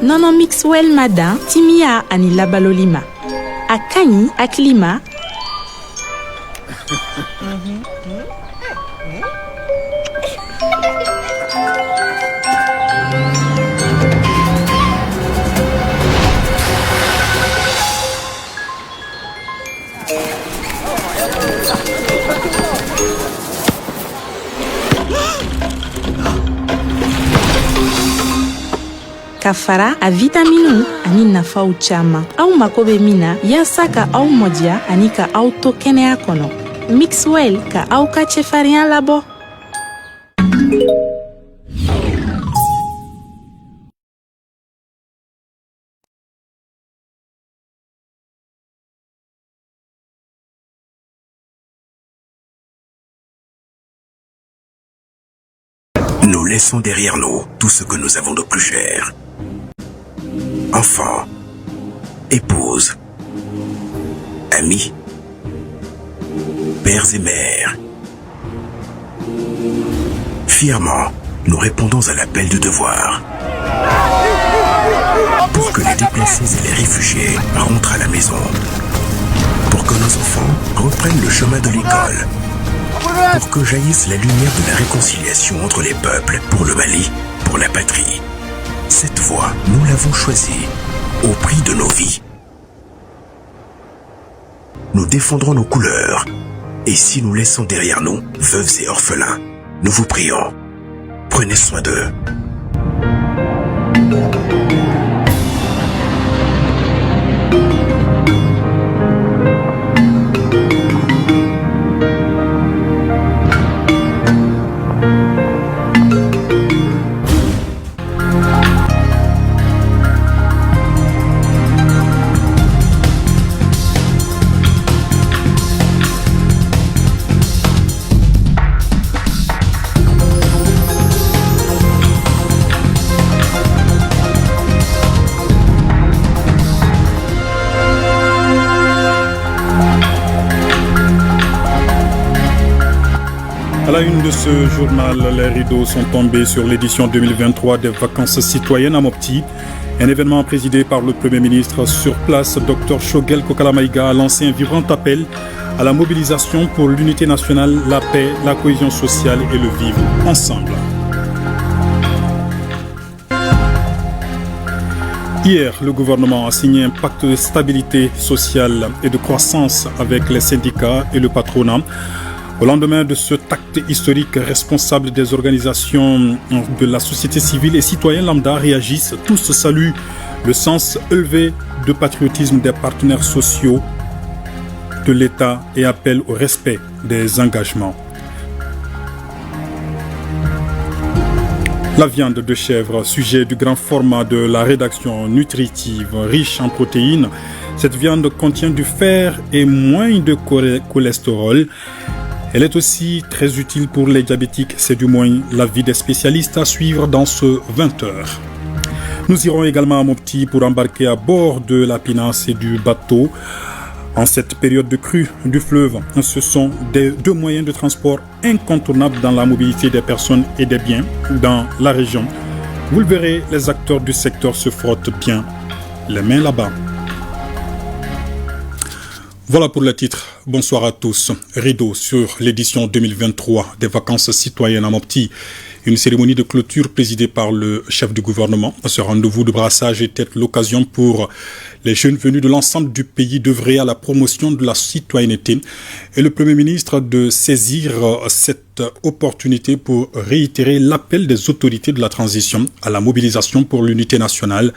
nono Mixwell Madan, Timia ani Labalolima. Akani Aklima. Kafara a vitaminu ani nafaw caman aw mago bɛ min na yaasa ka aw mɔdiya ani ka aw to kɛnɛya kɔnɔ. Mixwell ka aw ka cɛfarinya labɔ. Nous laissons derrière nous tout ce que nous avons de plus cher. Enfants, épouses, amis, pères et mères. Fièrement, nous répondons à l'appel du devoir. Pour que les déplacés et les réfugiés rentrent à la maison. Pour que nos enfants reprennent le chemin de l'école. Pour que jaillisse la lumière de la réconciliation entre les peuples, pour le Mali, pour la patrie. Cette voie, nous l'avons choisie, au prix de nos vies. Nous défendrons nos couleurs, et si nous laissons derrière nous veuves et orphelins, nous vous prions, prenez soin d'eux. À la une de ce journal, les rideaux sont tombés sur l'édition 2023 des vacances citoyennes à Mopti. Un événement présidé par le Premier ministre sur place, Dr Shogel Kokalamaïga, a lancé un vibrant appel à la mobilisation pour l'unité nationale, la paix, la cohésion sociale et le vivre ensemble. Hier, le gouvernement a signé un pacte de stabilité sociale et de croissance avec les syndicats et le patronat. Au lendemain de ce acte historique, responsables des organisations de la société civile et citoyens lambda réagissent, tous saluent le sens élevé de patriotisme des partenaires sociaux de l'État et appellent au respect des engagements. La viande de chèvre, sujet du grand format de la rédaction nutritive, riche en protéines. Cette viande contient du fer et moins de cholestérol. Elle est aussi très utile pour les diabétiques, c'est du moins l'avis des spécialistes à suivre dans ce 20h. Nous irons également à Mopti pour embarquer à bord de la pinasse et du bateau. En cette période de crue du fleuve, ce sont deux moyens de transport incontournables dans la mobilité des personnes et des biens dans la région. Vous le verrez, les acteurs du secteur se frottent bien les mains là-bas. Voilà pour le titre. Bonsoir à tous. Rideau sur l'édition 2023 des vacances citoyennes à Mopti. Une cérémonie de clôture présidée par le chef du gouvernement. Ce rendez-vous de brassage était l'occasion pour les jeunes venus de l'ensemble du pays d'œuvrer à la promotion de la citoyenneté et le Premier ministre de saisir cette opportunité pour réitérer l'appel des autorités de la transition à la mobilisation pour l'unité nationale,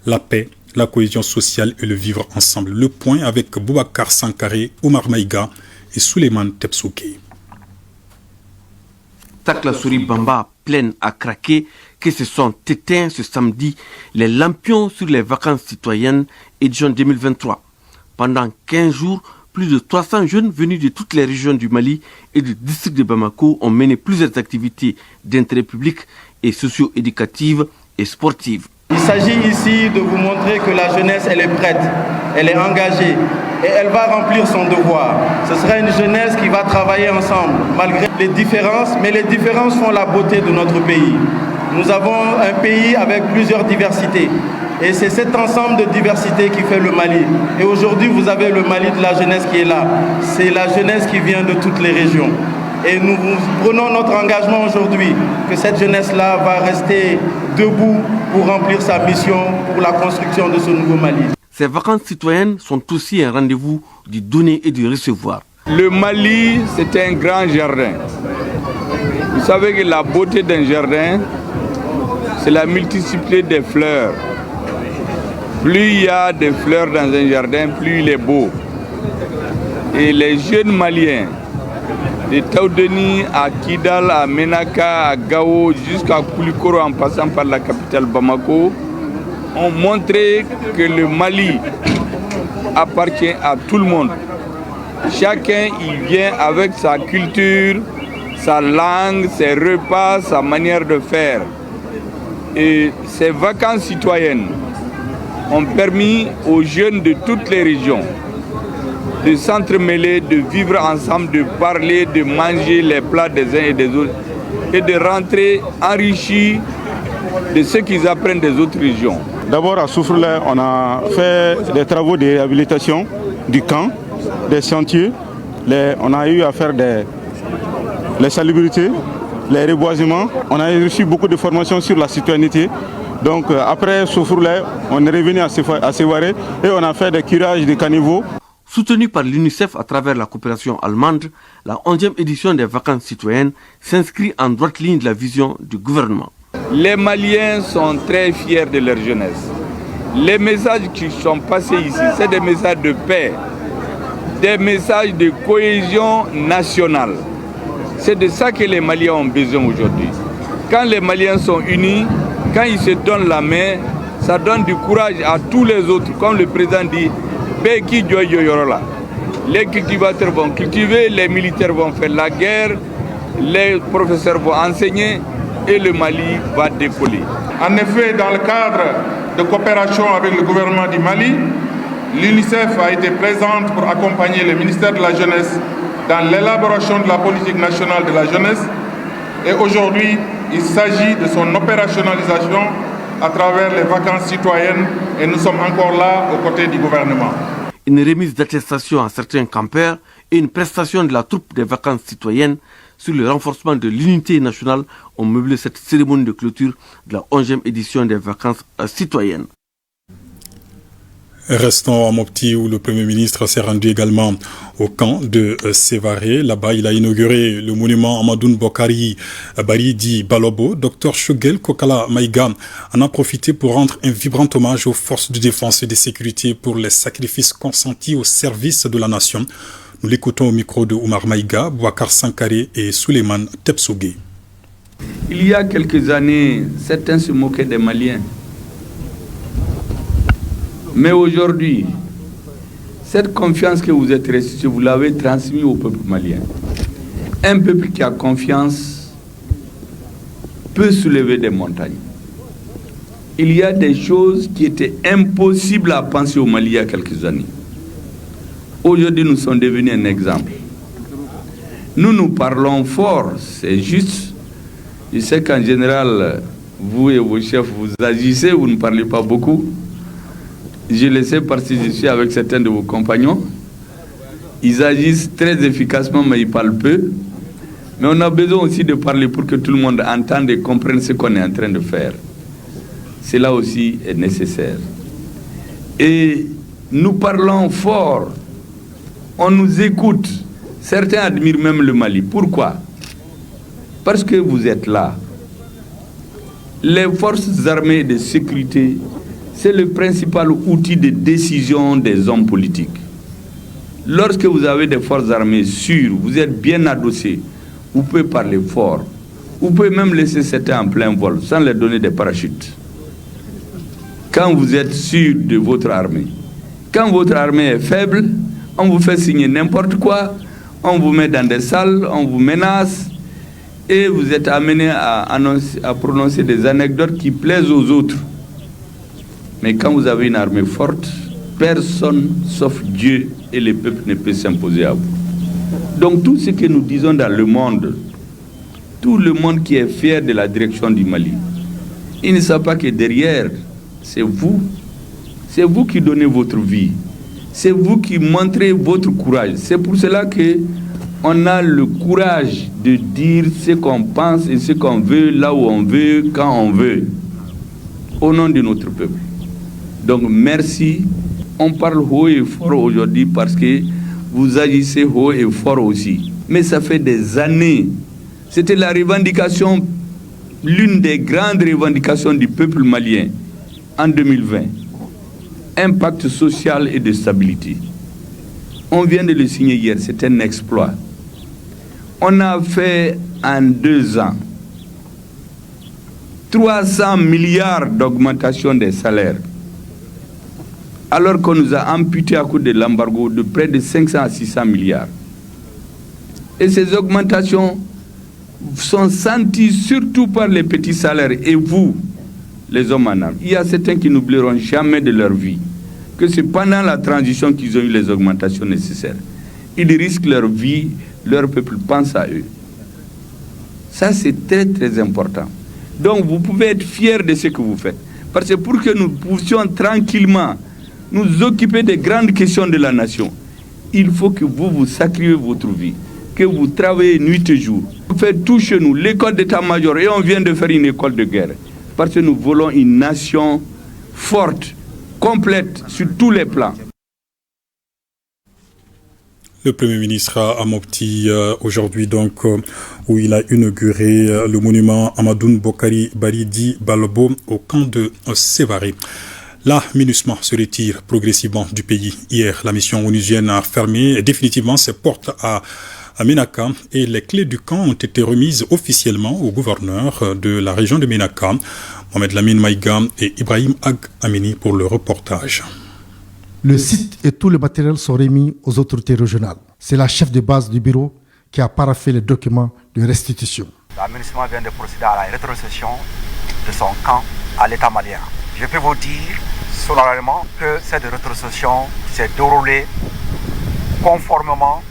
la paix, la cohésion sociale et le vivre ensemble. Le point avec Boubacar Sankaré, Omar Maïga et Souleymane Tepsouké. La souris Bamba pleine à craquer que se sont éteints ce samedi les lampions sur les vacances citoyennes édition 2023. Pendant 15 jours, plus de 300 jeunes venus de toutes les régions du Mali et du district de Bamako ont mené plusieurs activités d'intérêt public et socio-éducatives et sportives. Il s'agit ici de vous montrer que la jeunesse, elle est prête, elle est engagée et elle va remplir son devoir. Ce sera une jeunesse qui va travailler ensemble, malgré les différences, mais les différences font la beauté de notre pays. Nous avons un pays avec plusieurs diversités. Et c'est cet ensemble de diversité qui fait le Mali. Et aujourd'hui, vous avez le Mali de la jeunesse qui est là. C'est la jeunesse qui vient de toutes les régions. Et nous prenons notre engagement aujourd'hui que cette jeunesse-là va rester debout pour remplir sa mission pour la construction de ce nouveau Mali. Ces vacances citoyennes sont aussi un rendez-vous du donner et du recevoir. Le Mali, c'est un grand jardin. Vous savez que la beauté d'un jardin, c'est la multiplicité des fleurs. Plus il y a des fleurs dans un jardin, plus il est beau. Et les jeunes Maliens, de Taoudeni à Kidal, à Menaka, à Gao, jusqu'à Koulikoro en passant par la capitale Bamako, ont montré que le Mali appartient à tout le monde. Chacun y vient avec sa culture, sa langue, ses repas, sa manière de faire. Et ces vacances citoyennes ont permis aux jeunes de toutes les régions de s'entremêler, de vivre ensemble, de parler, de manger les plats des uns et des autres et de rentrer enrichis de ce qu'ils apprennent des autres régions. D'abord à Soufroulé, on a fait des travaux de réhabilitation du camp, des chantiers. On a eu à faire les salubrités, les reboisements. On a reçu beaucoup de formations sur la citoyenneté. Donc après Soufroulé, on est revenu à Sévaré et on a fait des curages de caniveaux. Soutenu par l'UNICEF à travers la coopération allemande, la 11e édition des vacances citoyennes s'inscrit en droite ligne de la vision du gouvernement. Les Maliens sont très fiers de leur jeunesse. Les messages qui sont passés ici, c'est des messages de paix, des messages de cohésion nationale. C'est de ça que les Maliens ont besoin aujourd'hui. Quand les Maliens sont unis, quand ils se donnent la main, ça donne du courage à tous les autres. Comme le président dit, les cultivateurs vont cultiver, les militaires vont faire la guerre, les professeurs vont enseigner et le Mali va décoller. En effet, dans le cadre de coopération avec le gouvernement du Mali, l'UNICEF a été présente pour accompagner le ministère de la Jeunesse dans l'élaboration de la politique nationale de la jeunesse. Et aujourd'hui, il s'agit de son opérationnalisation à travers les vacances citoyennes et nous sommes encore là aux côtés du gouvernement. Une remise d'attestation à certains campeurs et une prestation de la troupe des vacances citoyennes sur le renforcement de l'unité nationale ont meublé cette cérémonie de clôture de la 11e édition des vacances citoyennes. Restons à Mopti où le Premier ministre s'est rendu également au camp de Sévaré. Là-bas, il a inauguré le monument Amadoun Bokari Baridi Balobo. Dr Shogel Kokala Maïga en a profité pour rendre un vibrant hommage aux forces de défense et de sécurité pour les sacrifices consentis au service de la nation. Nous l'écoutons au micro de Oumar Maïga, Bouakar Sankaré et Souleymane Tepsougué. Il y a quelques années, certains se moquaient des Maliens. Mais aujourd'hui, cette confiance que vous êtes reçue, vous l'avez transmise au peuple malien. Un peuple qui a confiance peut soulever des montagnes. Il y a des choses qui étaient impossibles à penser au Mali il y a quelques années. Aujourd'hui, nous sommes devenus un exemple. Nous parlons fort, c'est juste. Je sais qu'en général, vous et vos chefs, vous agissez, vous ne parlez pas beaucoup. Je le sais parce que je suis avec certains de vos compagnons. Ils agissent très efficacement, mais ils parlent peu. Mais on a besoin aussi de parler pour que tout le monde entende et comprenne ce qu'on est en train de faire. Cela aussi est nécessaire. Et nous parlons fort. On nous écoute. Certains admirent même le Mali. Pourquoi? Parce que vous êtes là. Les forces armées de sécurité, c'est le principal outil de décision des hommes politiques. Lorsque vous avez des forces armées sûres, vous êtes bien adossés, vous pouvez parler fort. Vous pouvez même laisser certains en plein vol, sans leur donner des parachutes. Quand vous êtes sûr de votre armée. Quand votre armée est faible, on vous fait signer n'importe quoi, on vous met dans des salles, on vous menace, et vous êtes amené à prononcer des anecdotes qui plaisent aux autres. Mais quand vous avez une armée forte, personne sauf Dieu et le peuple ne peut s'imposer à vous. Donc tout ce que nous disons dans le monde, tout le monde qui est fier de la direction du Mali, Ils ne savent pas que derrière, c'est vous. C'est vous qui donnez votre vie. C'est vous qui montrez votre courage. C'est pour cela qu'on a le courage de dire ce qu'on pense et ce qu'on veut, là où on veut, quand on veut, au nom de notre peuple. Donc merci. On parle haut et fort aujourd'hui parce que vous agissez haut et fort aussi. Mais ça fait des années. C'était la revendication, l'une des grandes revendications du peuple malien en 2020. Un pacte social et de stabilité. On vient de le signer hier, c'est un exploit. On a fait en 2 ans 300 milliards d'augmentation des salaires, alors qu'on nous a amputé à cause de l'embargo de près de 500 à 600 milliards. Et ces augmentations sont senties surtout par les petits salaires et vous, les hommes en armes. Il y a certains qui n'oublieront jamais de leur vie que c'est pendant la transition qu'ils ont eu les augmentations nécessaires. Ils risquent leur vie, leur peuple pense à eux. Ça, c'est très, très important. Donc, vous pouvez être fiers de ce que vous faites. Parce que pour que nous puissions tranquillement nous occuper des grandes questions de la nation, il faut que vous sacrifiez votre vie, que vous travaillez nuit et jour. On fait tout chez nous, l'école d'état-major, et on vient de faire une école de guerre. Parce que nous voulons une nation forte, complète sur tous les plans. Le Premier ministre à Mopti aujourd'hui donc où il a inauguré le monument Amadoun Bokari Baridi Balobo au camp de Sévaré. La MINUSMA se retire progressivement du pays. Hier, la mission onusienne a fermé définitivement ses portes à Ménaka et les clés du camp ont été remises officiellement au gouverneur de la région de Ménaka, Mohamed Lamine Maïga et Ibrahim Ag Amini pour le reportage. Le site et tout le matériel sont remis aux autorités régionales. C'est la chef de base du bureau qui a paraphé les documents de restitution. La MINUSMA vient de procéder à la rétrocession de son camp à l'État malien. Je peux vous dire solennellement que cette rétrocession s'est déroulée conformément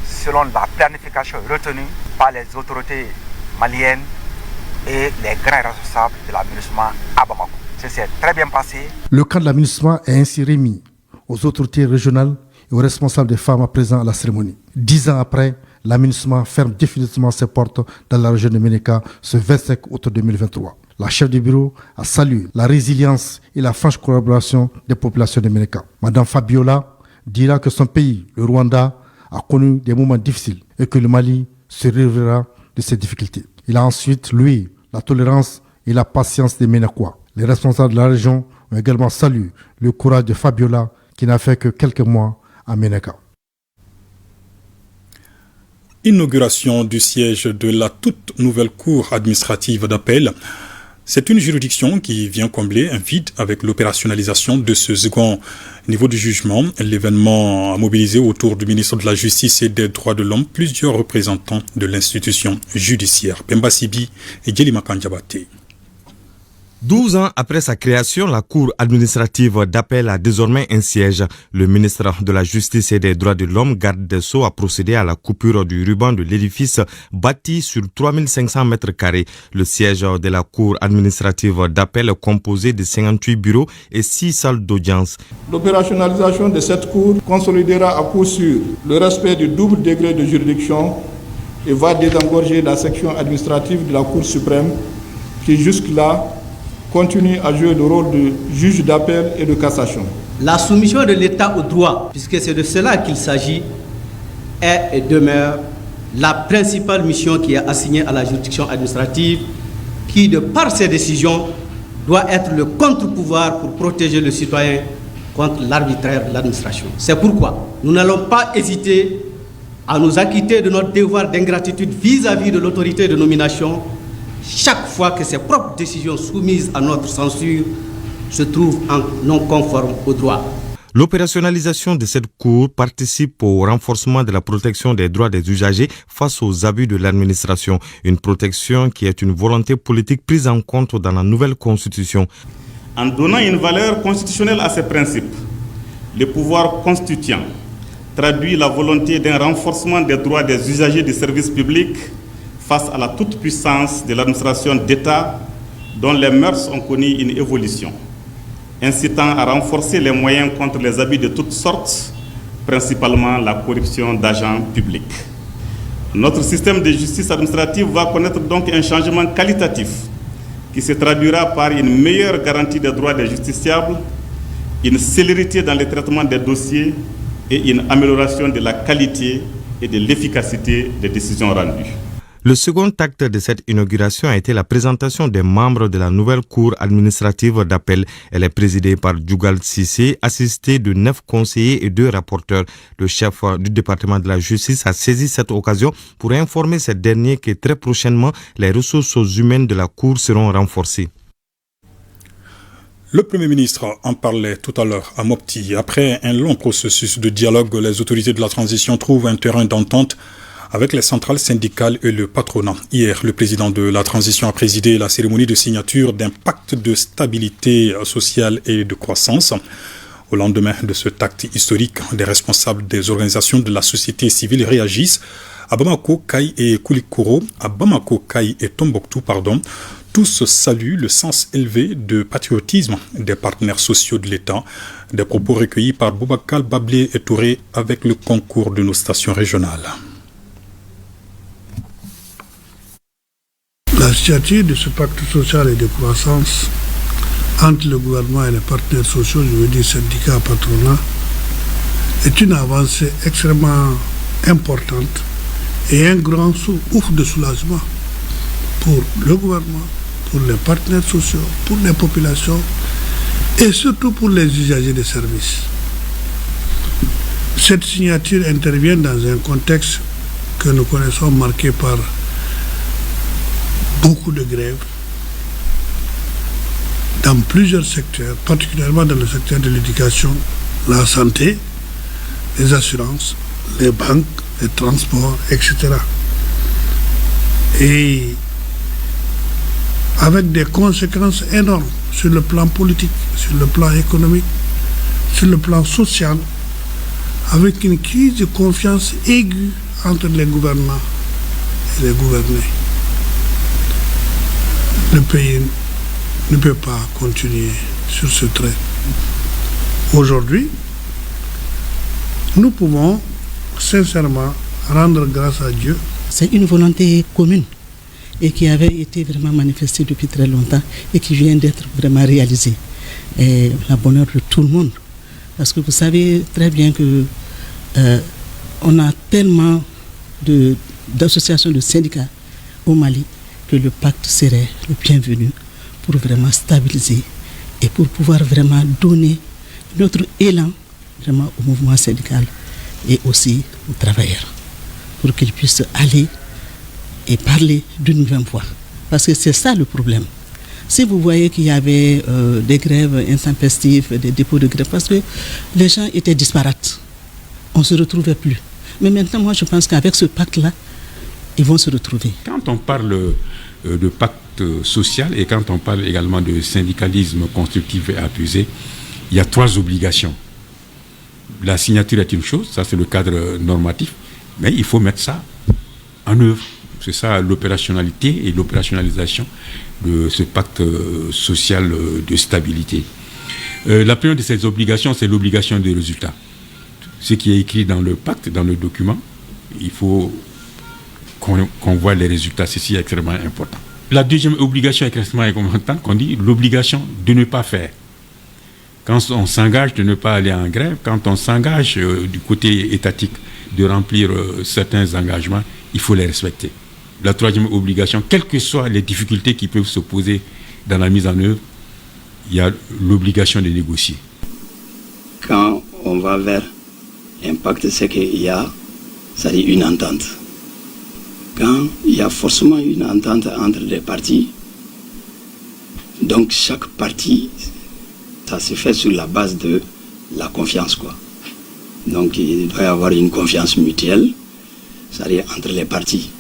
selon la planification retenue par les autorités maliennes et les grands responsables de la MINUSMA à Bamako. Ça s'est très bien passé. Le camp de la MINUSMA est ainsi remis aux autorités régionales et aux responsables des femmes présents à la cérémonie. 10 ans après, la MINUSMA ferme définitivement ses portes dans la région de Ménaka ce 25 août 2023. La chef du bureau a salué la résilience et la franche collaboration des populations de Ménaka. Madame Fabiola dira que son pays, le Rwanda, a connu des moments difficiles et que le Mali se relèvera de ces difficultés. Il a ensuite loué la tolérance et la patience des Ménakois. Les responsables de la région ont également salué le courage de Fabiola qui n'a fait que quelques mois à Ménaka. Inauguration du siège de la toute nouvelle cour administrative d'appel. C'est une juridiction qui vient combler un vide avec l'opérationnalisation de ce second niveau du jugement. L'événement a mobilisé autour du ministre de la Justice et des Droits de l'Homme plusieurs représentants de l'institution judiciaire. Pemba Sibi et Djelima Kandjabate. 12 ans après sa création, la Cour administrative d'appel a désormais un siège. Le ministre de la Justice et des Droits de l'Homme, garde des Sceaux, a procédé à la coupure du ruban de l'édifice bâti sur 3500 mètres carrés. Le siège de la Cour administrative d'appel est composé de 58 bureaux et 6 salles d'audience. L'opérationnalisation de cette Cour consolidera à coup sûr le respect du double degré de juridiction et va désengorger la section administrative de la Cour suprême qui jusque-là continue à jouer le rôle de juge d'appel et de cassation. La soumission de l'État au droit, puisque c'est de cela qu'il s'agit, est et demeure la principale mission qui est assignée à la juridiction administrative, qui, de par ses décisions, doit être le contre-pouvoir pour protéger le citoyen contre l'arbitraire de l'administration. C'est pourquoi nous n'allons pas hésiter à nous acquitter de notre devoir d'ingratitude vis-à-vis de l'autorité de nomination chaque fois que ses propres décisions soumises à notre censure se trouvent en non conforme au droit. L'opérationnalisation de cette cour participe au renforcement de la protection des droits des usagers face aux abus de l'administration, une protection qui est une volonté politique prise en compte dans la nouvelle constitution. En donnant une valeur constitutionnelle à ces principes, le pouvoir constituant traduit la volonté d'un renforcement des droits des usagers du service public face à la toute-puissance de l'administration d'État dont les mœurs ont connu une évolution, incitant à renforcer les moyens contre les abus de toutes sortes, principalement la corruption d'agents publics. Notre système de justice administrative va connaître donc un changement qualitatif qui se traduira par une meilleure garantie des droits des justiciables, une célérité dans le traitement des dossiers et une amélioration de la qualité et de l'efficacité des décisions rendues. Le second acte de cette inauguration a été la présentation des membres de la nouvelle cour administrative d'appel. Elle est présidée par Djougal Cissé, assistée de 9 conseillers et 2 rapporteurs. Le chef du département de la justice a saisi cette occasion pour informer ces derniers que très prochainement, les ressources humaines de la cour seront renforcées. Le Premier ministre en parlait tout à l'heure à Mopti. Après un long processus de dialogue, les autorités de la transition trouvent un terrain d'entente avec les centrales syndicales et le patronat. Hier, le président de la transition a présidé la cérémonie de signature d'un pacte de stabilité sociale et de croissance. Au lendemain de cet acte historique, des responsables des organisations de la société civile réagissent. À Bamako, Kaï et Koulikoro, à Bamako, Kaï et Tombouctou, tous saluent le sens élevé de patriotisme des partenaires sociaux de l'État. Des propos recueillis par Boubacar Bablé et Touré avec le concours de nos stations régionales. La signature de ce pacte social et de croissance entre le gouvernement et les partenaires sociaux, je veux dire syndicats, patronat, est une avancée extrêmement importante et un grand ouf de soulagement pour le gouvernement, pour les partenaires sociaux, pour les populations et surtout pour les usagers des services. Cette signature intervient dans un contexte que nous connaissons marqué par beaucoup de grèves dans plusieurs secteurs, particulièrement dans le secteur de l'éducation, la santé, les assurances, les banques, les transports, etc. Et avec des conséquences énormes sur le plan politique, sur le plan économique, sur le plan social, avec une crise de confiance aiguë entre les gouvernants et les gouvernés. Le pays ne peut pas continuer sur ce trait. Aujourd'hui, nous pouvons sincèrement rendre grâce à Dieu. C'est une volonté commune et qui avait été vraiment manifestée depuis très longtemps et qui vient d'être vraiment réalisée. Et la bonheur de tout le monde. Parce que vous savez très bien que on a tellement d'associations de syndicats au Mali que le pacte serait le bienvenu pour vraiment stabiliser et pour pouvoir vraiment donner notre élan vraiment au mouvement syndical et aussi aux travailleurs pour qu'ils puissent aller et parler d'une même voix. Parce que c'est ça le problème. Si vous voyez qu'il y avait des grèves intempestives, des dépôts de grève, parce que les gens étaient disparates, on ne se retrouvait plus. Mais maintenant, moi, je pense qu'avec ce pacte-là, ils vont se retrouver. Quand on parle de pacte social et quand on parle également de syndicalisme constructif et appuyé, il y a 3 obligations. La signature est une chose, ça c'est le cadre normatif, mais il faut mettre ça en œuvre. C'est ça l'opérationnalité et l'opérationnalisation de ce pacte social de stabilité. La première de ces obligations, c'est l'obligation de résultat. Ce qui est écrit dans le pacte, dans le document, il faut qu'on voit les résultats. Ceci est extrêmement important. La deuxième obligation est extrêmement importante, qu'on dit l'obligation de ne pas faire. Quand on s'engage de ne pas aller en grève, quand on s'engage du côté étatique de remplir certains engagements, il faut les respecter. La troisième obligation, quelles que soient les difficultés qui peuvent se poser dans la mise en œuvre, il y a l'obligation de négocier. Quand on va vers un pacte, c'est qu'il y a, c'est-à-dire une entente. Quand il y a forcément une entente entre les parties, donc chaque partie, ça se fait sur la base de la confiance, quoi. Donc il doit y avoir une confiance mutuelle, c'est-à-dire entre les parties.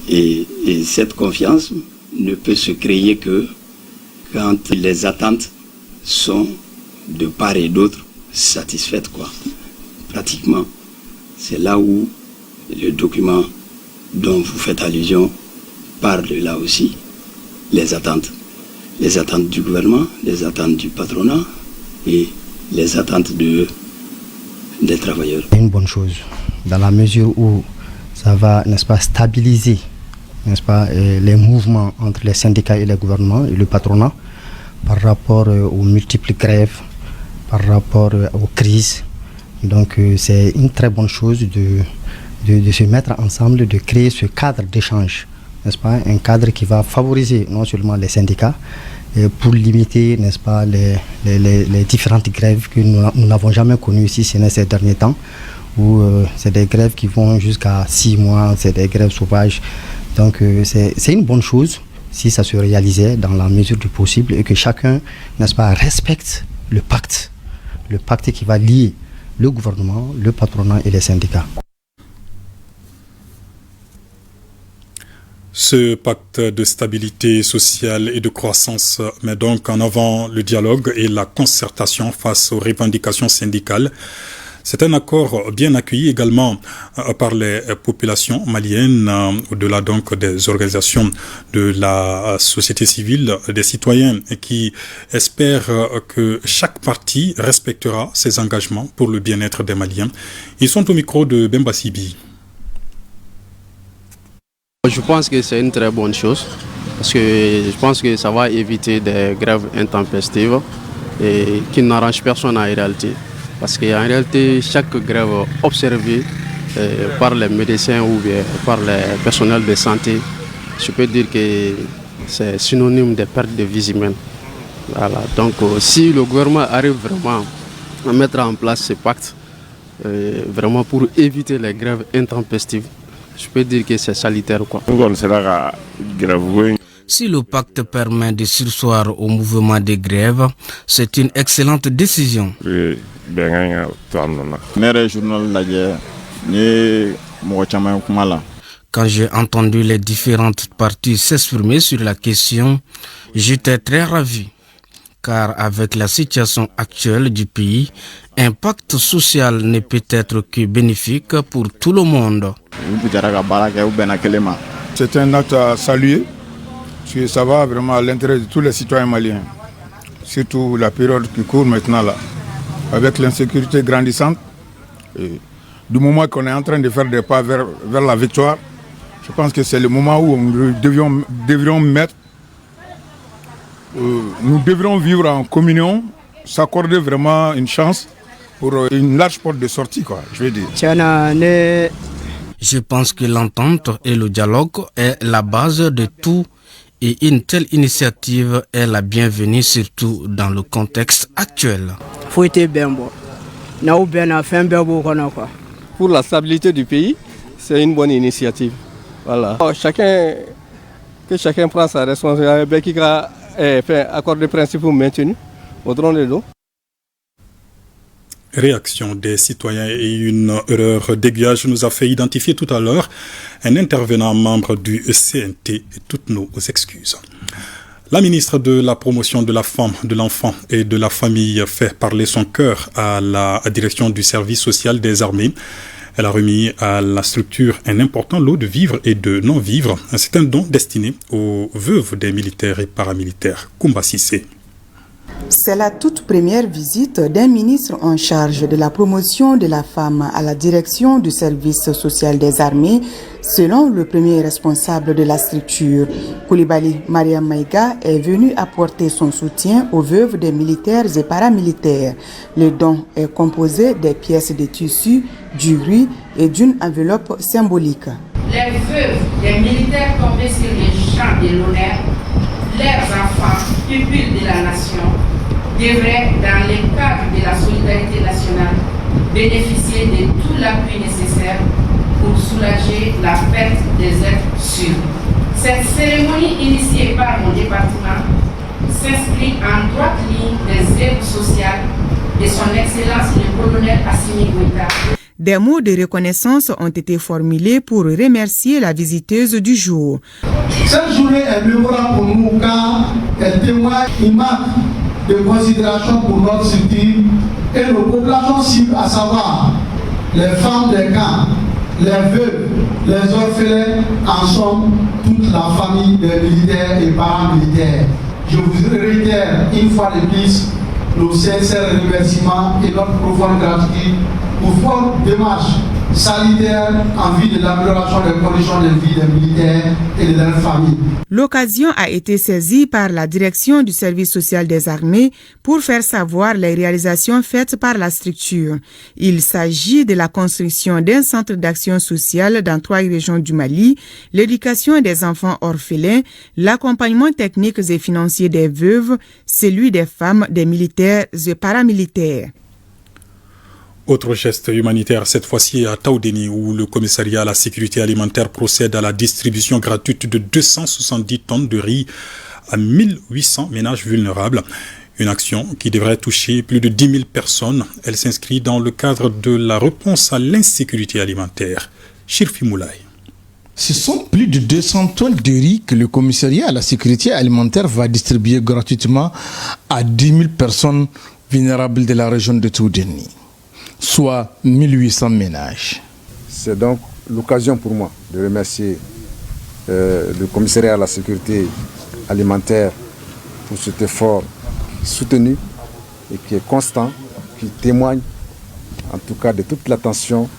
Et cette confiance ne peut se créer que quand les attentes sont de part et d'autre satisfaites, quoi. Pratiquement, c'est là où le document dont vous faites allusion parle là aussi, les attentes. les attentes du gouvernement, les attentes du patronat et les attentes des travailleurs. C'est une bonne chose, dans la mesure où ça va, n'est-ce pas, stabiliser, n'est-ce pas, les mouvements entre les syndicats et le gouvernement et le patronat par rapport aux multiples grèves, par rapport aux crises. Donc c'est une très bonne chose de se mettre ensemble, de créer ce cadre d'échange, n'est-ce pas, un cadre qui va favoriser non seulement les syndicats, pour limiter, n'est-ce pas, les différentes grèves que nous n'avons jamais connues ici ces derniers temps, où c'est des grèves qui vont jusqu'à 6 mois, c'est des grèves sauvages. Donc c'est une bonne chose si ça se réalisait dans la mesure du possible et que chacun, n'est-ce pas, respecte le pacte qui va lier le gouvernement, le patronat et les syndicats. Ce pacte de stabilité sociale et de croissance met donc en avant le dialogue et la concertation face aux revendications syndicales. C'est un accord bien accueilli également par les populations maliennes, au-delà donc des organisations de la société civile, des citoyens qui espèrent que chaque partie respectera ses engagements pour le bien-être des Maliens. Ils sont au micro de Bemba Sibi. Je pense que c'est une très bonne chose parce que je pense que ça va éviter des grèves intempestives et qui n'arrangent personne en réalité. Parce qu'en réalité, chaque grève observée par les médecins ou bien par les personnels de santé, je peux dire que c'est synonyme de perte de vie humaine. Voilà. Donc si le gouvernement arrive vraiment à mettre en place ce pacte, vraiment pour éviter les grèves intempestives, je peux dire que c'est salutaire, quoi. Si le pacte permet de surseoir au mouvement de grève, c'est une excellente décision. Quand j'ai entendu les différentes parties s'exprimer sur la question, j'étais très ravi. Car avec la situation actuelle du pays, un pacte social ne peut être que bénéfique pour tout le monde. C'est un acte à saluer, parce que ça va vraiment à l'intérêt de tous les citoyens maliens, surtout la période qui court maintenant là, avec l'insécurité grandissante. Et du moment qu'on est en train de faire des pas vers la victoire, je pense que c'est le moment où nous devrions mettre. Nous devrions vivre en communion, s'accorder vraiment une chance pour une large porte de sortie, quoi, je veux dire. Je pense que l'entente et le dialogue est la base de tout et une telle initiative est la bienvenue, surtout dans le contexte actuel. Pour la stabilité du pays, c'est une bonne initiative. Voilà. Que chacun prend sa responsabilité. Accord de principe maintenu au drone de dos. Réaction des citoyens et une erreur d'aiguillage nous a fait identifier tout à l'heure un intervenant membre du CNT et toutes nos excuses. La ministre de la Promotion de la Femme, de l'Enfant et de la Famille fait parler son cœur à la direction du service social des armées. Elle a remis à la structure un important lot de vivres et de non-vivres. C'est un don destiné aux veuves des militaires et paramilitaires. Koumba Sissé. C'est la toute première visite d'un ministre en charge de la promotion de la femme à la direction du service social des armées, selon le premier responsable de la structure. Koulibaly Mariam Maïga est venu apporter son soutien aux veuves des militaires et paramilitaires. Le don est composé des pièces de tissu, du riz et d'une enveloppe symbolique. Les veuves des militaires tombés sur les champs de l'honneur, leurs enfants, pupilles de la nation, devraient, dans le cadre de la solidarité nationale, bénéficier de tout l'appui nécessaire pour soulager la perte des êtres sûrs. Cette cérémonie initiée par mon département s'inscrit en droite ligne des aides sociales de son Excellence le colonel Assimi Goïta. Des mots de reconnaissance ont été formulés pour remercier la visiteuse du jour. Cette journée est mémorable pour nous car elle témoigne une marque de considération pour notre structure et nos populations cibles, à savoir les femmes des camps, les veuves, les orphelins, en somme toute la famille des militaires et paramilitaires. je vous réitère une fois de plus nos sincères remerciements et notre profonde gratitude pour votre démarche sanitaire en vue de l'amélioration des conditions de vie des militaires et de leurs familles. L'occasion a été saisie par la direction du service social des armées pour faire savoir les réalisations faites par la structure. Il s'agit de la construction d'un centre d'action sociale dans 3 régions du Mali, l'éducation des enfants orphelins, l'accompagnement technique et financier des veuves, celui des femmes, des militaires et paramilitaires. Autre geste humanitaire, cette fois-ci à Taoudéni, où le commissariat à la sécurité alimentaire procède à la distribution gratuite de 270 tonnes de riz à 1800 ménages vulnérables. Une action qui devrait toucher plus de 10 000 personnes. Elle s'inscrit dans le cadre de la réponse à l'insécurité alimentaire. Chirfi Moulay. Ce sont plus de 200 tonnes de riz que le commissariat à la sécurité alimentaire va distribuer gratuitement à 10 000 personnes vulnérables de la région de Taoudéni, soit 1800 ménages. C'est donc l'occasion pour moi de remercier le commissariat à la sécurité alimentaire pour cet effort soutenu et qui est constant, qui témoigne en tout cas de toute l'attention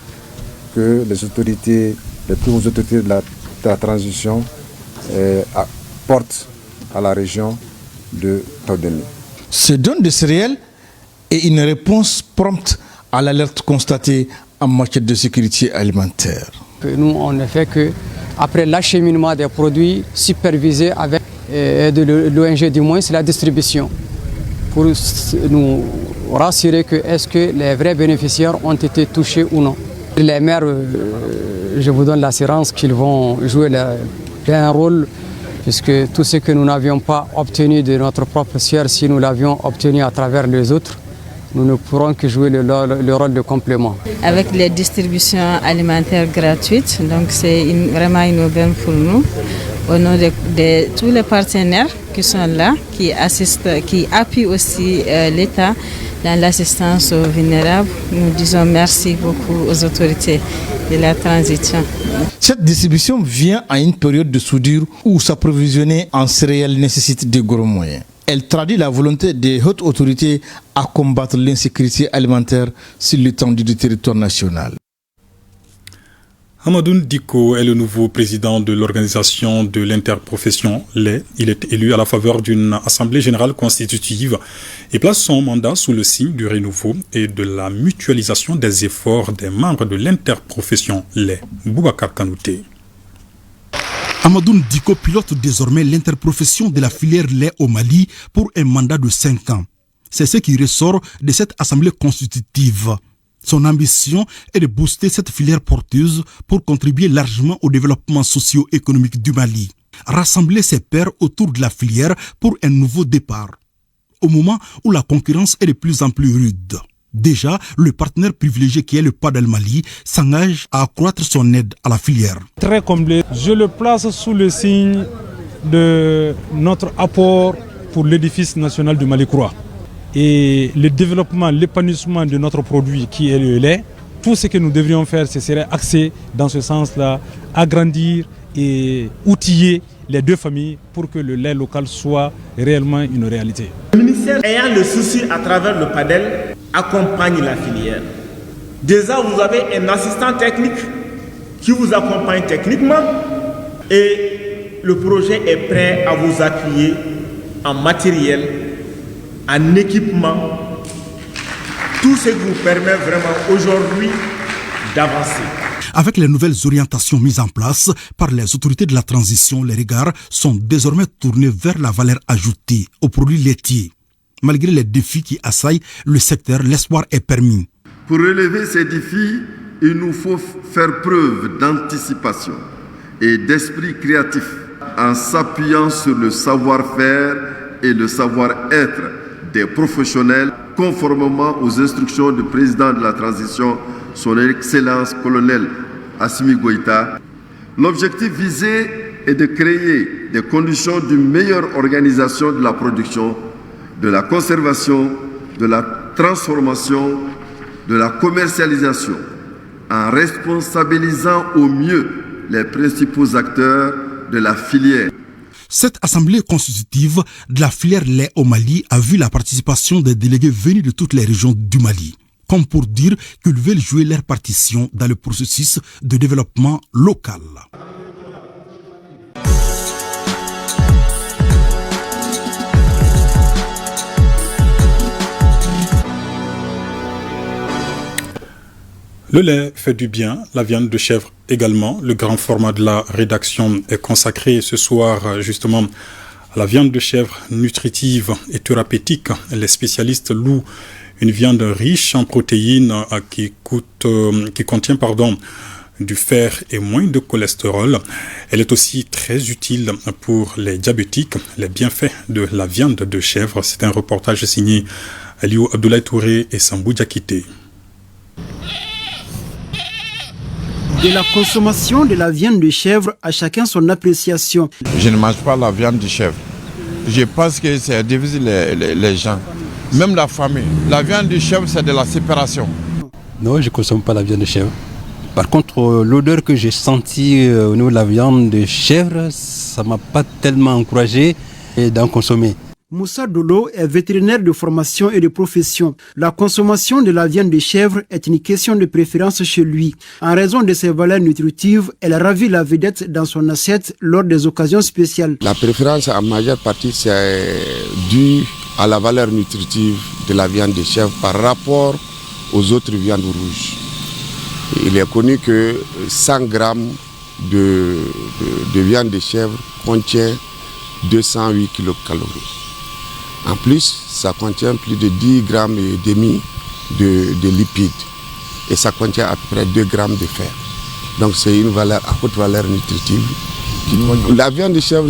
que les autorités, les plus hautes autorités de la transition apportent à la région de Taoudéni. Ce don de céréales est une réponse prompte à l'alerte constatée en matière de sécurité alimentaire. Nous, on ne fait qu'après l'acheminement des produits supervisés avec de l'ONG du moins, c'est la distribution. Pour nous rassurer que est-ce que les vrais bénéficiaires ont été touchés ou non. Les maires, je vous donne l'assurance qu'ils vont jouer un rôle, puisque tout ce que nous n'avions pas obtenu de notre propre sphère, si nous l'avions obtenu à travers les autres, nous ne pourrons que jouer le rôle de complément. Avec les distributions alimentaires gratuites, donc c'est vraiment une aubaine pour nous. Au nom de tous les partenaires qui sont là, qui assistent, qui appuient aussi l'État dans l'assistance aux vulnérables, nous disons merci beaucoup aux autorités de la transition. Cette distribution vient à une période de soudure où s'approvisionner en céréales nécessite de gros moyens. Elle traduit la volonté des hautes autorités à combattre l'insécurité alimentaire sur l'étendue du territoire national. Hamadoun Diko est le nouveau président de l'organisation de l'interprofession lait. Il est élu à la faveur d'une assemblée générale constitutive et place son mandat sous le signe du renouveau et de la mutualisation des efforts des membres de l'interprofession lait. Boubacar Kanouté. Hamadoun Diko pilote désormais l'interprofession de la filière lait au Mali pour un mandat de 5 ans. C'est ce qui ressort de cette assemblée constitutive. Son ambition est de booster cette filière porteuse pour contribuer largement au développement socio-économique du Mali. Rassembler ses pairs autour de la filière pour un nouveau départ. Au moment où la concurrence est de plus en plus rude. Déjà, le partenaire privilégié qui est le PADEL Mali s'engage à accroître son aide à la filière. Très comblé, je le place sous le signe de notre apport pour l'édifice national du Mali-Croix. Et le développement, l'épanouissement de notre produit qui est le lait, tout ce que nous devrions faire, ce serait axé dans ce sens-là, agrandir et outiller les deux familles pour que le lait local soit réellement une réalité. Le ministère ayant le souci à travers le PADEL accompagne la filière. Déjà, vous avez un assistant technique qui vous accompagne techniquement et le projet est prêt à vous appuyer en matériel, en équipement, tout ce qui vous permet vraiment aujourd'hui d'avancer. Avec les nouvelles orientations mises en place par les autorités de la transition, les regards sont désormais tournés vers la valeur ajoutée aux produits laitiers. Malgré les défis qui assaillent le secteur, l'espoir est permis. Pour relever ces défis, il nous faut faire preuve d'anticipation et d'esprit créatif en s'appuyant sur le savoir-faire et le savoir-être des professionnels, conformément aux instructions du président de la transition, son Excellence colonel Assimi Goïta. L'objectif visé est de créer des conditions d'une meilleure organisation de la production, de la conservation, de la transformation, de la commercialisation, en responsabilisant au mieux les principaux acteurs de la filière. Cette assemblée constitutive de la filière lait au Mali a vu la participation des délégués venus de toutes les régions du Mali, comme pour dire qu'ils veulent jouer leur partition dans le processus de développement local. Le lait fait du bien, la viande de chèvre également. Le grand format de la rédaction est consacré ce soir justement à la viande de chèvre nutritive et thérapeutique. Les spécialistes louent une viande riche en protéines qui contient du fer et moins de cholestérol. Elle est aussi très utile pour les diabétiques. Les bienfaits de la viande de chèvre, c'est un reportage signé Aliou Abdoulaye Touré et Sambou Diakité. De la consommation de la viande de chèvre, à chacun son appréciation. Je ne mange pas la viande de chèvre. Je pense que ça divise les gens, même la famille. La viande de chèvre, c'est de la séparation. Non, je ne consomme pas la viande de chèvre. Par contre, l'odeur que j'ai sentie au niveau de la viande de chèvre, ça ne m'a pas tellement encouragé d'en consommer. Moussa Dolo est vétérinaire de formation et de profession. La consommation de la viande de chèvre est une question de préférence chez lui. En raison de ses valeurs nutritives, elle ravit la vedette dans son assiette lors des occasions spéciales. La préférence en majeure partie, c'est dû à la valeur nutritive de la viande de chèvre par rapport aux autres viandes rouges. Il est connu que 100 grammes de viande de chèvre contient 208 kilocalories. En plus, ça contient plus de 10 grammes et demi de lipides et ça contient à peu près 2 grammes de fer. Donc c'est une valeur à haute valeur nutritive. La viande de chèvre,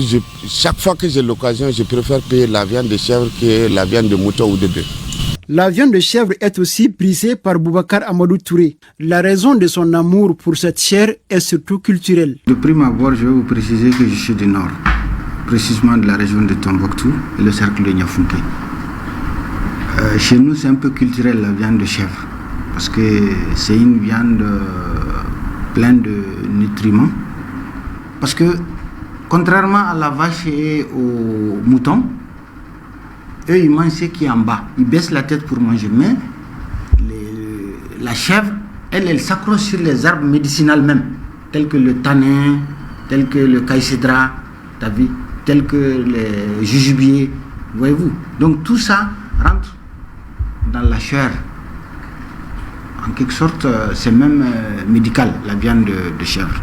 chaque fois que j'ai l'occasion, je préfère payer la viande de chèvre que la viande de mouton ou de bœuf. La viande de chèvre est aussi prisée par Boubacar Amadou Touré. La raison de son amour pour cette chair est surtout culturelle. De prime abord, je vais vous préciser que je suis du Nord, précisément de la région de Tombouctou et le cercle de Niafounké. Chez nous, c'est un peu culturel la viande de chèvre, parce que c'est une viande pleine de nutriments. Parce que, contrairement à la vache et au mouton, eux, ils mangent ce qui est en bas. Ils baissent la tête pour manger. Mais la chèvre, elle s'accroche sur les arbres médicinaux même, tels que le tanin, tels que le caïcédra, tels que les jujubiers, voyez-vous. Donc tout ça rentre dans la chair. En quelque sorte, c'est même médical, la viande de chèvre.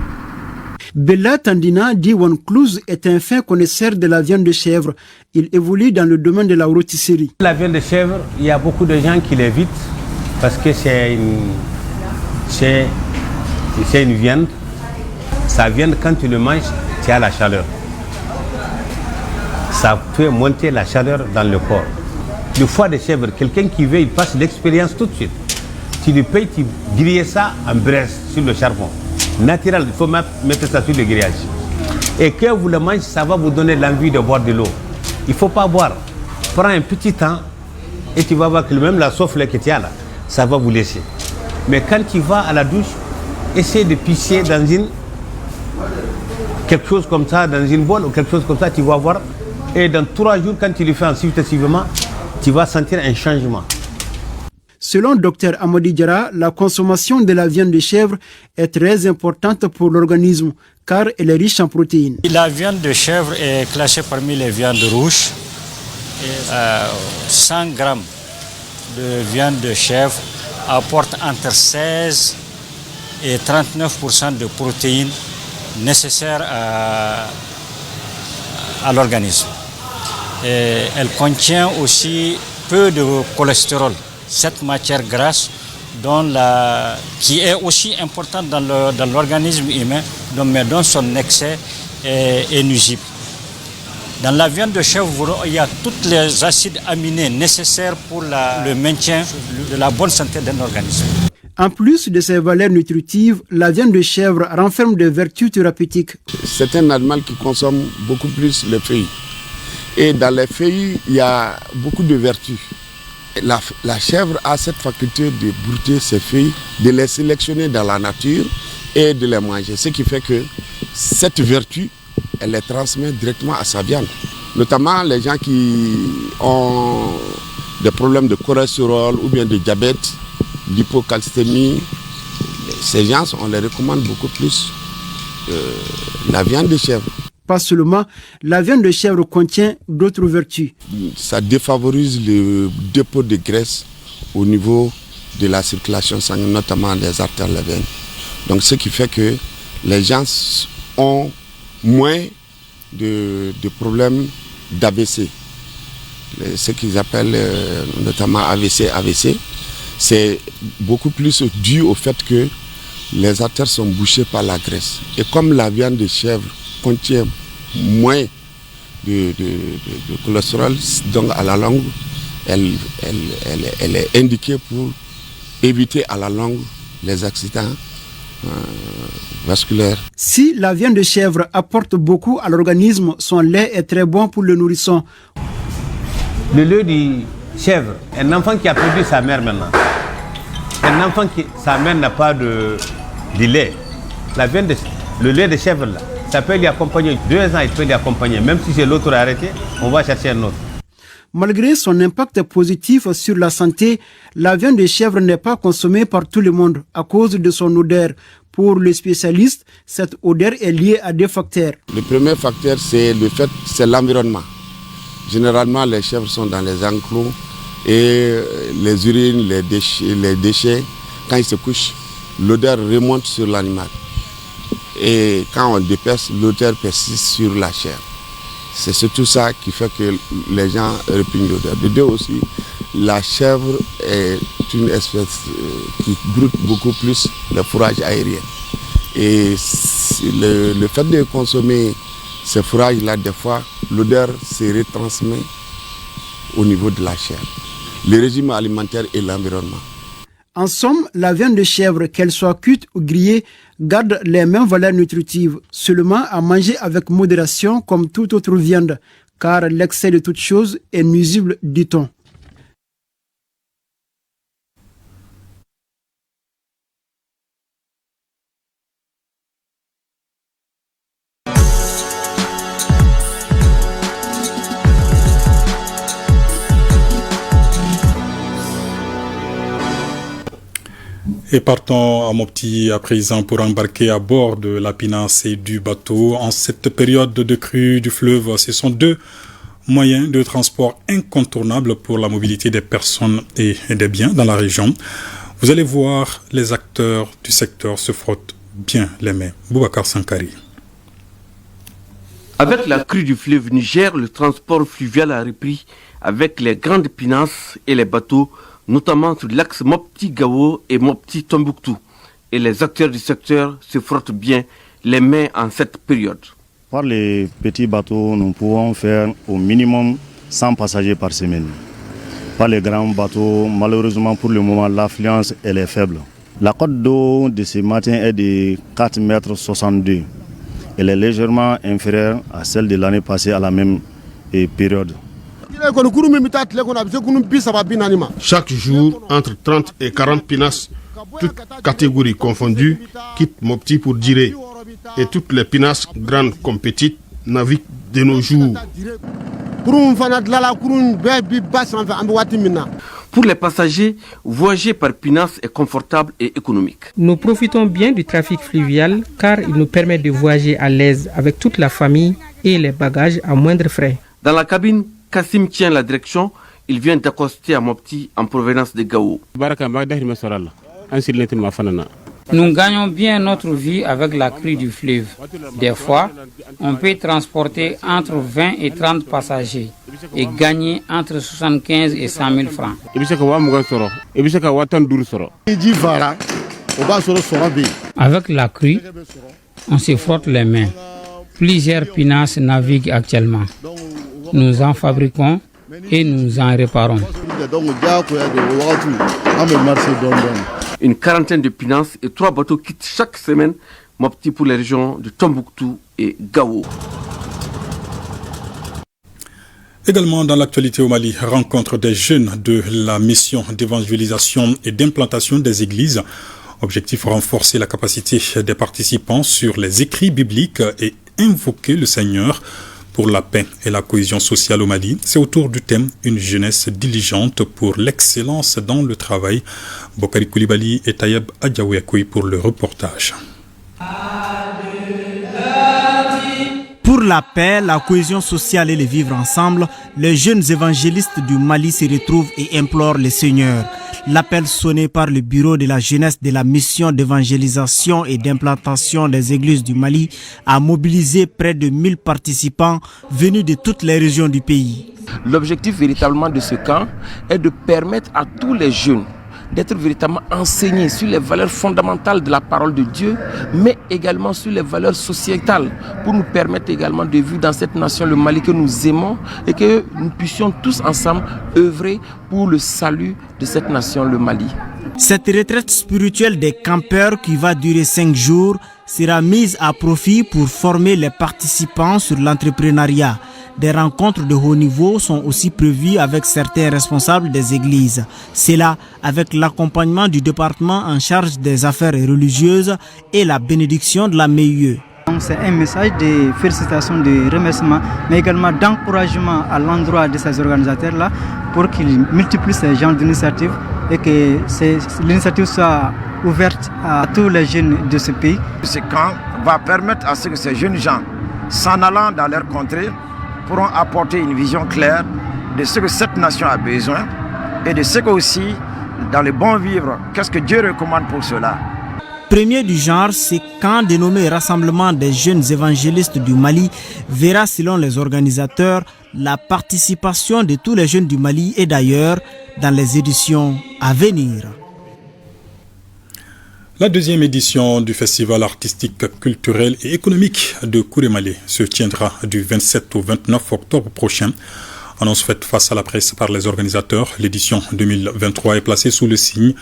Bella Tandina Diwan-Klouz est un fin connaisseur de la viande de chèvre. Il évolue dans le domaine de la rôtisserie. La viande de chèvre, il y a beaucoup de gens qui l'évitent parce que c'est une viande. Sa viande, quand tu le manges, tu as la chaleur. Ça fait monter la chaleur dans le corps. Le foie de chèvre, quelqu'un qui veut, il passe l'expérience tout de suite. Tu lui payes, tu grilles ça en braise sur le charbon. Naturel, il faut mettre ça sur le grillage. Et quand vous le mangez, ça va vous donner l'envie de boire de l'eau. Il ne faut pas boire. Prends un petit temps et tu vas voir que même la souffle que tu as là, ça va vous laisser. Mais quand tu vas à la douche, essaie de pisser dans quelque chose comme ça, dans une boîte ou quelque chose comme ça, tu vas voir. Et dans 3 jours, quand tu le fais successivement, tu vas sentir un changement. Selon Dr Amadi Diarra, la consommation de la viande de chèvre est très importante pour l'organisme car elle est riche en protéines. La viande de chèvre est classée parmi les viandes rouges. 100 grammes de viande de chèvre apporte entre 16 et 39% de protéines nécessaires à l'organisme. Elle contient aussi peu de cholestérol. Cette matière grasse qui est aussi importante dans l'organisme humain, mais dont son excès est nuisible. Dans la viande de chèvre, il y a tous les acides aminés nécessaires pour le maintien de la bonne santé d'un organisme. En plus de ses valeurs nutritives, la viande de chèvre renferme des vertus thérapeutiques. C'est un animal qui consomme beaucoup plus les feuilles. Et dans les feuilles, il y a beaucoup de vertus. La chèvre a cette faculté de brouter ses feuilles, de les sélectionner dans la nature et de les manger. Ce qui fait que cette vertu elle les transmet directement à sa viande. Notamment les gens qui ont des problèmes de cholestérol ou bien de diabète, d'hypocalcémie. Ces gens, on les recommande beaucoup plus la viande de chèvre. Pas seulement, la viande de chèvre contient d'autres vertus. Ça défavorise le dépôt de graisse au niveau de la circulation sanguine, notamment les artères, les veines. Donc ce qui fait que les gens ont moins de problèmes d'AVC. Ce qu'ils appellent notamment AVC, c'est beaucoup plus dû au fait que les artères sont bouchées par la graisse. Et comme la viande de chèvre contient moins de cholestérol, donc à la longue, elle est indiquée pour éviter à la longue les accidents vasculaires. Si la viande de chèvre apporte beaucoup à l'organisme, son lait est très bon pour le nourrisson. Le lait de chèvre, un enfant qui a perdu sa mère maintenant, un enfant qui sa mère n'a pas de lait, le lait de chèvre là, ça peut l'y accompagner 2 ans, il peut l'y accompagner. Même si c'est l'autre arrêté, on va chercher un autre. Malgré son impact positif sur la santé, la viande de chèvre n'est pas consommée par tout le monde à cause de son odeur. Pour les spécialistes, cette odeur est liée à 2 facteurs. Le premier facteur, c'est l'environnement. Généralement, les chèvres sont dans les enclos et les urines, les déchets, quand ils se couchent, l'odeur remonte sur l'animal. Et quand on dépece, l'odeur persiste sur la chair. C'est surtout ça qui fait que les gens répugnent l'odeur. De deux aussi, la chèvre est une espèce qui broute beaucoup plus le fourrage aérien. Et le fait de consommer ces fourrages-là, des fois, l'odeur se retransmet au niveau de la chair. Le régime alimentaire et l'environnement. En somme, la viande de chèvre, qu'elle soit cuite ou grillée, garde les mêmes valeurs nutritives, seulement à manger avec modération comme toute autre viande, car l'excès de toute chose est nuisible, dit-on. Et partons à Mopti à présent pour embarquer à bord de la pinasse et du bateau. En cette période de crue du fleuve, ce sont 2 moyens de transport incontournables pour la mobilité des personnes et des biens dans la région. Vous allez voir, les acteurs du secteur se frottent bien les mains. Boubacar Sankari. Avec la crue du fleuve Niger, le transport fluvial a repris avec les grandes pinasses et les bateaux, notamment sur l'axe Mopti-Gao et Mopti-Tombouctou. Et les acteurs du secteur se frottent bien les mains en cette période. Par les petits bateaux, nous pouvons faire au minimum 100 passagers par semaine. Par les grands bateaux, malheureusement pour le moment, l'affluence elle est faible. La cote d'eau de ce matin est de 4,62 m. Elle est légèrement inférieure à celle de l'année passée à la même période. Chaque jour, entre 30 et 40 pinasses, toutes catégories confondues, quittent Mopti pour Diré. Et toutes les pinasses, grandes comme petites, naviguent de nos jours. Pour les passagers, voyager par pinasse est confortable et économique. Nous profitons bien du trafic fluvial car il nous permet de voyager à l'aise avec toute la famille et les bagages à moindre frais. Dans la cabine, Kassim tient la direction. Il vient d'accoster à Mopti en provenance de Gao. Nous gagnons bien notre vie avec la crue du fleuve. Des fois, on peut transporter entre 20 et 30 passagers et gagner entre 75 et 100 000 francs. Avec la crue, on se frotte les mains. Plusieurs pinasses naviguent actuellement. Nous en fabriquons et nous en réparons. Une quarantaine de pinasses et 3 bateaux quittent chaque semaine Mopti pour les régions de Tombouctou et Gao. Également dans l'actualité au Mali, rencontre des jeunes de la mission d'évangélisation et d'implantation des églises. Objectif, renforcer la capacité des participants sur les écrits bibliques et invoqué le Seigneur pour la paix et la cohésion sociale au Mali. C'est autour du thème « Une jeunesse diligente pour l'excellence dans le travail ». Bokari Koulibaly et Tayeb Adjaouyakoui pour le reportage. Pour la paix, la cohésion sociale et le vivre ensemble, les jeunes évangélistes du Mali se retrouvent et implorent le Seigneur. L'appel sonné par le bureau de la jeunesse de la mission d'évangélisation et d'implantation des églises du Mali a mobilisé près de 1000 participants venus de toutes les régions du pays. L'objectif véritablement de ce camp est de permettre à tous les jeunes d'être véritablement enseignés sur les valeurs fondamentales de la parole de Dieu, mais également sur les valeurs sociétales, pour nous permettre également de vivre dans cette nation, le Mali, que nous aimons, et que nous puissions tous ensemble œuvrer pour le salut de cette nation, le Mali. Cette retraite spirituelle des campeurs, qui va durer 5 jours, sera mise à profit pour former les participants sur l'entrepreneuriat. Des rencontres de haut niveau sont aussi prévues avec certains responsables des églises. C'est là avec l'accompagnement du département en charge des affaires religieuses et la bénédiction de la MEIE. C'est un message de félicitations, de remerciements, mais également d'encouragement à l'endroit de ces organisateurs-là pour qu'ils multiplient ces genres d'initiatives et que l'initiative soit ouverte à tous les jeunes de ce pays. Ce camp va permettre à ce que ces jeunes gens, s'en allant dans leur contrée, pourront apporter une vision claire de ce que cette nation a besoin et de ce que aussi, dans le bon vivre, qu'est-ce que Dieu recommande pour cela. Premier du genre, ce camp dénommé Rassemblement des jeunes évangélistes du Mali verra, selon les organisateurs, la participation de tous les jeunes du Mali et d'ailleurs dans les éditions à venir. La deuxième édition du festival artistique, culturel et économique de Kourémalé se tiendra du 27 au 29 octobre prochain. Annonce faite face à la presse par les organisateurs, l'édition 2023 est placée sous le signe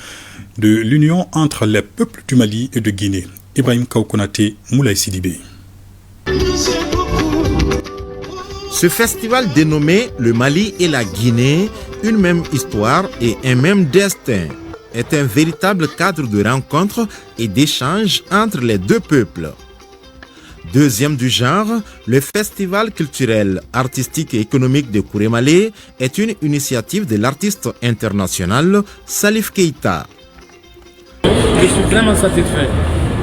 de l'union entre les peuples du Mali et de Guinée. Ibrahim Kaoukonaté, Moulay Sidibé. Ce festival dénommé Le Mali et la Guinée, une même histoire et un même destin, est un véritable cadre de rencontre et d'échange entre les deux peuples. Deuxième du genre, le Festival culturel, artistique et économique de Kourémalé est une initiative de l'artiste international Salif Keita. Je suis vraiment satisfait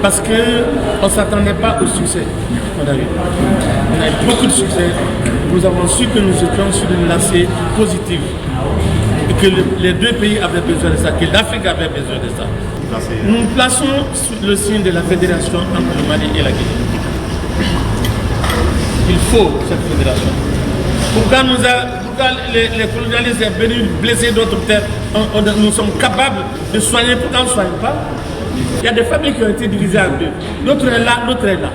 parce qu'on ne s'attendait pas au succès qu'on a eu. On a eu beaucoup de succès. Nous avons su que nous étions sur une lancée positive. Et que les deux pays avaient besoin de ça, que l'Afrique avait besoin de ça. Nous plaçons sous le signe de la fédération entre le Mali et la Guinée. Il faut cette fédération. Pourquoi les colonialistes sont venus blesser d'autres terres, nous sommes capables de soigner, pourquoi on ne soigne pas? Il y a des familles qui ont été divisées en deux. L'autre est là, l'autre est là.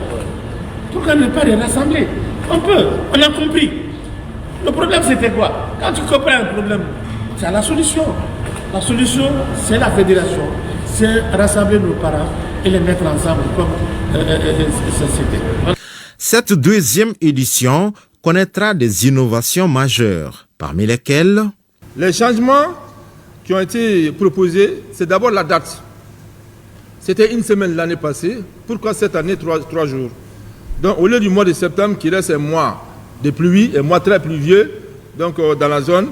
Pourquoi ne pas les rassembler? On peut, on a compris. Le problème c'était quoi? Quand tu comprends un problème, c'est la solution. La solution, c'est la fédération. C'est rassembler nos parents et les mettre ensemble comme société. Cette deuxième édition connaîtra des innovations majeures, parmi lesquelles... Les changements qui ont été proposés, c'est d'abord la date. C'était une semaine l'année passée. Pourquoi cette année 3 jours? Donc au lieu du mois de septembre qui reste un mois de pluie, un mois très pluvieux donc, dans la zone,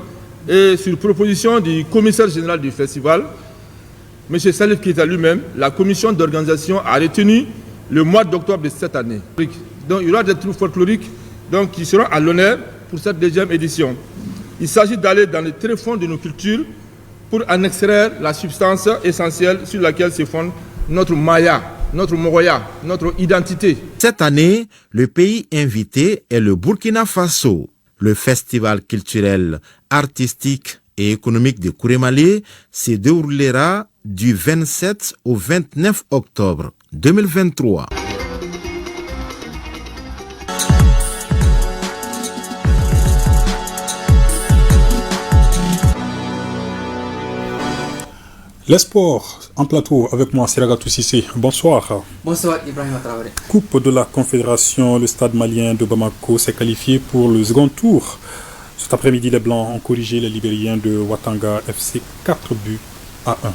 et sur proposition du commissaire général du festival, M. Salif Keita lui-même, la commission d'organisation a retenu le mois d'octobre de cette année. Donc il y aura des troupes folkloriques donc, qui seront à l'honneur pour cette deuxième édition. Il s'agit d'aller dans le tréfonds de nos cultures pour en extraire la substance essentielle sur laquelle se fonde notre maya, notre moroya, notre identité. Cette année, le pays invité est le Burkina Faso. Le festival culturel, artistique et économique de Kourémalé se déroulera du 27 au 29 octobre 2023. Les sports en plateau avec moi, Siragatou Sissé. Bonsoir. Bonsoir Ibrahim Traoré. Coupe de la Confédération, le stade malien de Bamako s'est qualifié pour le second tour. Cet après-midi, les Blancs ont corrigé les Libériens de Ouattanga FC 4 buts à 1.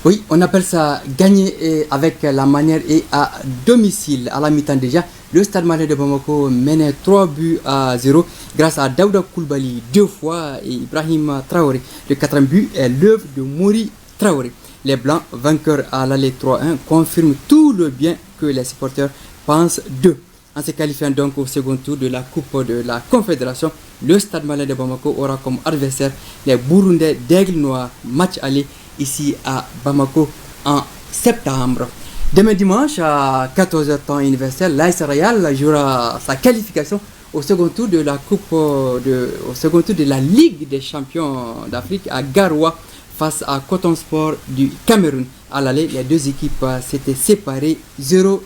Oui, on appelle ça gagner avec la manière et à domicile. À la mi-temps déjà, Le Stade Malien de Bamako menait 3-0 grâce à Daouda Koulibaly 2 fois et Ibrahim Traoré. Le 4e but est l'œuvre de Mori Traoré. Les Blancs, vainqueurs à l'aller 3-1, confirment tout le bien que les supporters pensent d'eux. En se qualifiant donc au second tour de la Coupe de la Confédération, le Stade Malien de Bamako aura comme adversaire les Burundais d'Aigle Noir. Match aller ici à Bamako en septembre. Demain dimanche à 14h temps universel, l'AS Royal jouera sa qualification au second tour de la au second tour de la Ligue des champions d'Afrique à Garoua face à Coton Sport du Cameroun. À l'aller, les deux équipes s'étaient séparées 0-0.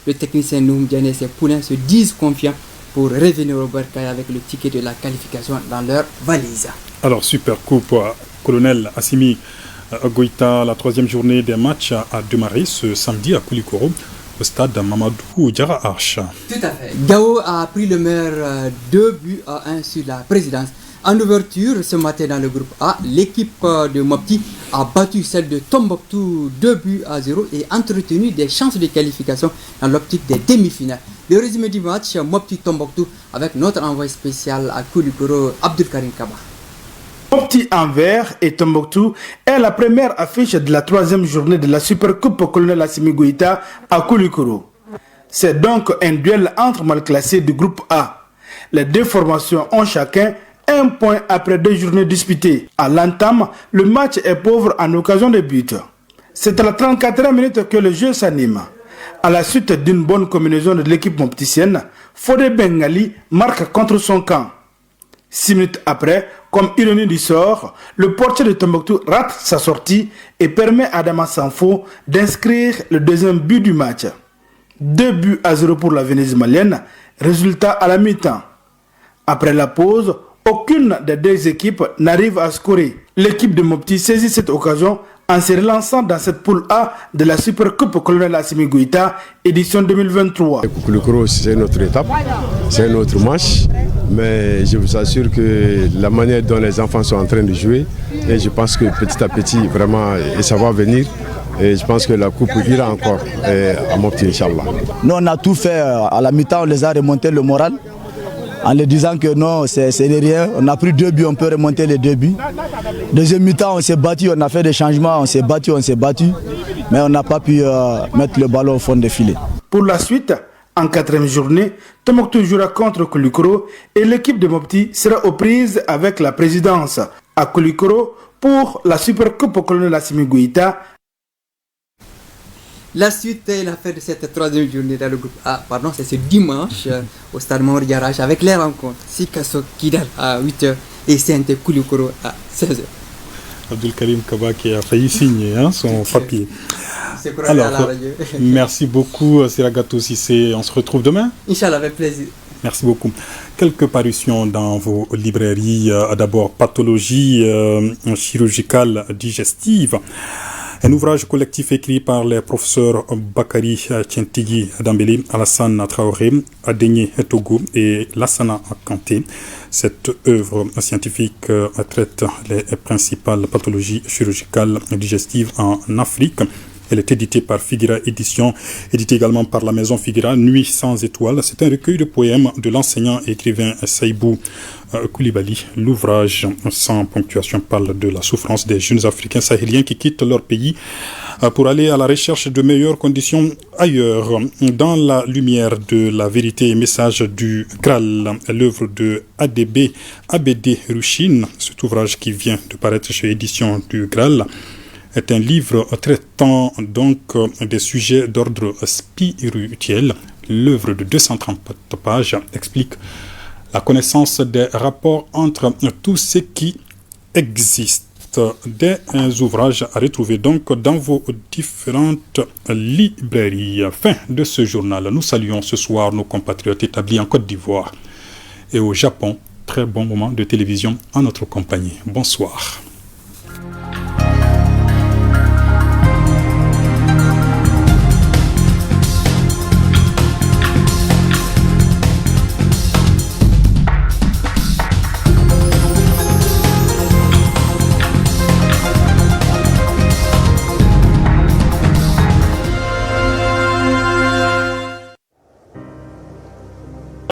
Le technicien Noum Diané et ses poulains se disent confiants pour revenir au Bercail avec le ticket de la qualification dans leur valise. Alors, super coupe, colonel Assimi Goïta, la 3e journée des matchs a démarré ce samedi à Koulikoro, au stade Mamadou Diarra Arch. Tout à fait. Gao a pris le maire 2-1 sur la présidence. En ouverture, ce matin dans le groupe A, l'équipe de Mopti a battu celle de Tombouctou 2-0 et entretenu des chances de qualification dans l'optique des demi-finales. Le résumé du match, Mopti-Tombouctou avec notre envoyé spécial à Koulikoro, Abdul Karim Kaba. Mopti en vert et Tombouctou est la première affiche de la 3e journée de la Supercoupe colonel Assimi Goïta à Koulikoro. C'est donc un duel entre mal classés du groupe A. Les deux formations ont chacun 1 point après 2 journées disputées. À l'entame, le match est pauvre en occasion de but. C'est à la 34e minute que le jeu s'anime. À la suite d'une bonne combinaison de l'équipe mopticienne, Fodé Bengali marque contre son camp. 6 minutes après, comme ironie du sort, le portier de Tombouctou rate sa sortie et permet à Adama Sanfo d'inscrire le 2e but du match. 2-0 pour la Venise malienne, résultat à la mi-temps. Après la pause, aucune des deux équipes n'arrive à scorer. L'équipe de Mopti saisit cette occasion en se relançant dans cette poule A de la Supercoupe colonel Assimi Goïta, édition 2023. Koulikoro, c'est notre étape, c'est notre match, mais je vous assure que la manière dont les enfants sont en train de jouer, et je pense que petit à petit, vraiment, et ça va venir. Et je pense que la coupe ira encore à Mopti, Inch'Allah. Nous, on a tout fait. À la mi-temps, on les a remonté le moral en leur disant que non, c'est rien. On a pris 2 buts, on peut remonter les 2 buts. Deuxième mi-temps, on s'est battu, on a fait des changements, on s'est battu, mais on n'a pas pu mettre le ballon au fond des filets. Pour la suite, en 4e journée, Tombouctou jouera contre Koulikoro et l'équipe de Mopti sera aux prises avec la présidence à Koulikoro pour la Supercoupe colonel Assimi Goïta. La suite et la fin de cette 3e journée dans le groupe A, c'est ce dimanche au stade Mamadou Diarra Arch avec les rencontres Sikasso Kidal à 8h et CNT Koulikoro à 16h. Abdul Karim Kaba qui a failli signer son papier. Alors, merci beaucoup Siragato Sissé, on se retrouve demain. Inch'Allah, avec plaisir. Merci beaucoup. Quelques parutions dans vos librairies. D'abord, Pathologie chirurgicale digestive. Un ouvrage collectif écrit par les professeurs Bakari Tientigi Dambélé, Alassane Traoré, Adegné Togo et Lassana Kanté. Cette œuvre scientifique traite les principales pathologies chirurgicales digestives en Afrique. Elle est éditée par Figuera Édition, éditée également par la maison Figuera, Nuit sans étoiles. C'est un recueil de poèmes de l'enseignant et écrivain Saïbou Koulibaly. L'ouvrage sans ponctuation parle de la souffrance des jeunes Africains sahéliens qui quittent leur pays pour aller à la recherche de meilleures conditions ailleurs. Dans la lumière de la vérité et message du Graal, l'œuvre de ABD Rushin, cet ouvrage qui vient de paraître chez Édition du Graal, est un livre traitant donc des sujets d'ordre spirituel. L'œuvre de 230 pages explique la connaissance des rapports entre tout ce qui existe. Des ouvrages à retrouver donc dans vos différentes librairies. Fin de ce journal. Nous saluons ce soir nos compatriotes établis en Côte d'Ivoire et au Japon. Très bon moment de télévision en notre compagnie. Bonsoir.